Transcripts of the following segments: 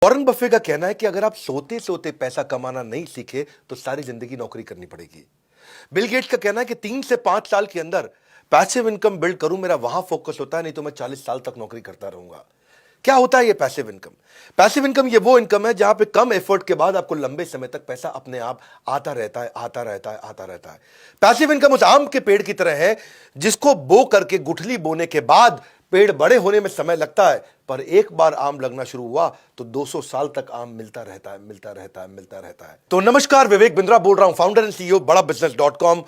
Warren Buffett का कहना है कि अगर आप सोते सोते पैसा कमाना नहीं सीखे तो सारी जिंदगी नौकरी करनी पड़ेगी। बिल गेट्स का कहना है कि 3 से 5 साल के अंदर पैसिव इनकम बिल्ड करूं, मेरा वहां फोकस होता है, नहीं तो मैं 40 साल तक नौकरी करता रहूंगा। क्या होता है ये पैसिव इनकम? पैसिव इनकम ये वो इनकम है जहां पे कम एफर्ट के बाद आपको लंबे समय तक पैसा अपने आप आता रहता है, आता रहता है, आता रहता है। पैसिव इनकम उस आम के पेड़ की तरह है जिसको बो करके गुठली बोने के बाद पेड़ बड़े होने में समय लगता है, पर एक बार आम लगना शुरू हुआ तो 200 साल तक आम मिलता रहता है, मिलता रहता है, मिलता रहता है। तो नमस्कार, विवेक बिंद्रा बोल रहा हूं, फाउंडर एंड सीईओ बड़ा बिजनेस.com।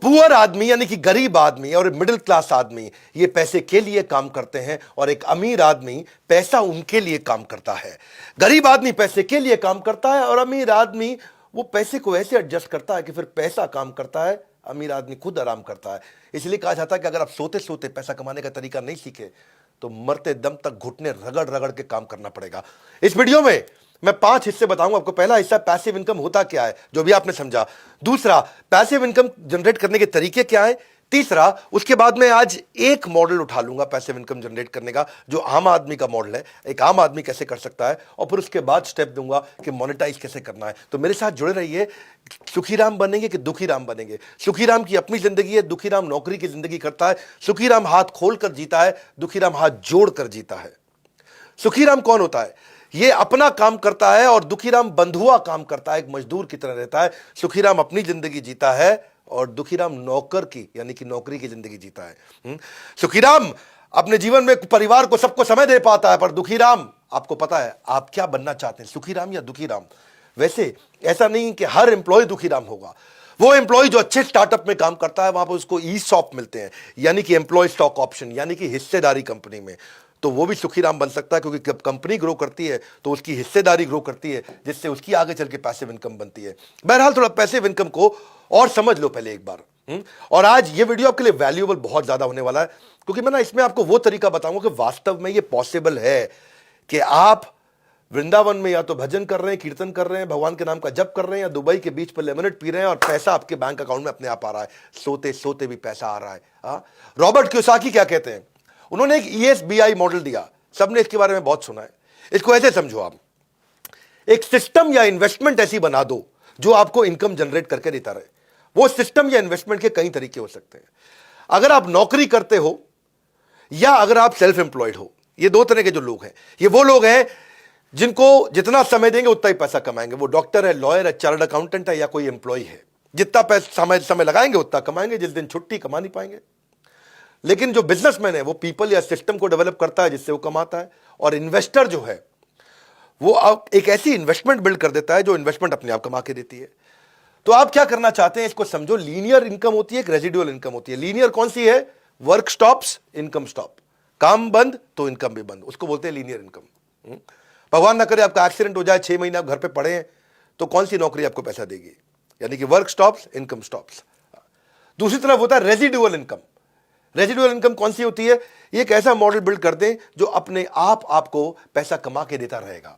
पुअर आदमी यानी कि गरीब आदमी और मिडिल क्लास आदमी ये पैसे के लिए काम करते हैं और एक अमीर आदमी पैसा उनके लिए काम करता है। गरीब आदमी पैसे के लिए काम करता है और अमीर आदमी वो पैसे को ऐसे एडजस्ट करता है कि फिर पैसा काम करता है, अमीर आदमी खुद आराम करता है। इसलिए कहा जाता है कि अगर आप सोते सोते पैसा कमाने का तरीका नहीं सीखे तो मरते दम तक घुटने रगड़ रगड़ के काम करना पड़ेगा। इस वीडियो में मैं 5 हिस्से बताऊंगा आपको। पहला हिस्सा पैसिव इनकम होता क्या है, जो भी आपने समझा। दूसरा, पैसिव इनकम जनरेट करने के तरीके क्या है। तीसरा, उसके बाद मैं आज एक मॉडल उठा लूंगा पैसिव इनकम जनरेट करने का, जो आम आदमी का मॉडल है, एक आम आदमी कैसे कर सकता है, और फिर उसके बाद स्टेप दूंगा कि मोनेटाइज कैसे करना है। तो मेरे साथ जुड़े रहिए। सुखीराम बनेंगे कि दुखीराम बनेंगे? सुखीराम की अपनी जिंदगी है, दुखीराम नौकरी की जिंदगी करता है। सुखीराम हाथ खोल कर जीता है, दुखीराम हाथ जोड़ कर जीता है। सुखीराम कौन होता है? ये अपना काम करता है और दुखीराम बंधुआ काम करता है, एक मजदूर की तरह रहता है। सुखीराम अपनी जिंदगी जीता है और दुखीराम नौकर की यानी कि नौकरी की जिंदगी जीता है। सुखीराम अपने जीवन में परिवार को सबको समय दे पाता है, पर दुखीराम, आपको पता है आप क्या बनना चाहते हैं, सुखीराम या दुखीराम? वैसे ऐसा नहीं कि हर एम्प्लॉय दुखीराम होगा। वो एम्प्लॉय जो अच्छे स्टार्टअप में काम करता है वहां पर उसको ईसॉप मिलते हैं, यानी कि एम्प्लॉय स्टॉक ऑप्शन, यानी कि हिस्सेदारी कंपनी में, तो वो भी सुखीराम बन सकता है, क्योंकि जब कंपनी ग्रो करती है तो उसकी हिस्सेदारी ग्रो करती है, जिससे उसकी आगे चल के पैसिव इनकम बनती है। बहरहाल थोड़ा पैसिव इनकम को और समझ लो पहले एक बार। और आज ये वीडियो आपके लिए वैल्यूएबल बहुत ज्यादा होने वाला है, क्योंकि मैं ना इसमें आपको वो तरीका बताऊंगा कि वास्तव में ये पॉसिबल है कि आप वृंदावन में या तो भजन कर रहे हैं, कीर्तन कर रहे हैं, भगवान के नाम का जप कर रहे हैं, या दुबई के बीच पर लेमनेड पी रहे हैं और पैसा आपके बैंक अकाउंट में अपने आप आ रहा है। सोते सोते भी पैसा आ रहा है। रॉबर्ट कियोसाकी क्या कहते हैं? उन्होंने एक ESBI मॉडल दिया, सबने इसके बारे में बहुत सुना है। इसको ऐसे समझो, आप एक सिस्टम या इन्वेस्टमेंट ऐसी बना दो जो आपको इनकम जनरेट करके देता रहे। वो सिस्टम या इन्वेस्टमेंट के कई तरीके हो सकते हैं। अगर आप नौकरी करते हो या अगर आप सेल्फ एम्प्लॉयड हो, ये दो तरह के जो लोग हैं, ये वो लोग हैं जिनको जितना समय देंगे उतना ही पैसा कमाएंगे। वो डॉक्टर है, लॉयर है, चार्टर्ड अकाउंटेंट है, या कोई एम्प्लॉय है। जितना पैसा समय लगाएंगे उतना कमाएंगे, जिस दिन छुट्टी कमा नहीं पाएंगे। लेकिन जो बिजनेसमैन है वो पीपल या सिस्टम को डेवलप करता है जिससे वो कमाता है। और इन्वेस्टर जो है वो अब एक ऐसी इन्वेस्टमेंट बिल्ड कर देता है जो इन्वेस्टमेंट अपने आप कमा के देती है। तो आप क्या करना चाहते हैं इसको समझो। लीनियर इनकम होती है, एक रेजिडुअल इनकम होती है। लीनियर कौन सी है? Work stops, income stop. काम बंद तो इनकम भी बंद, उसको बोलते हैं लीनियर इनकम। भगवान ना करे आपका एक्सीडेंट हो जाए, 6 महीने आप घर पे पड़े हैं, तो कौन सी नौकरी आपको पैसा देगी? यानी कि वर्क स्टॉप्स, इनकम स्टॉप्स। दूसरी तरफ होता है रेजिडुअल इनकम। रेजिडुअल इनकम कौन सी होती है? ये एक ऐसा मॉडल बिल्ड कर दें जो अपने आप आपको पैसा कमा के देता रहेगा।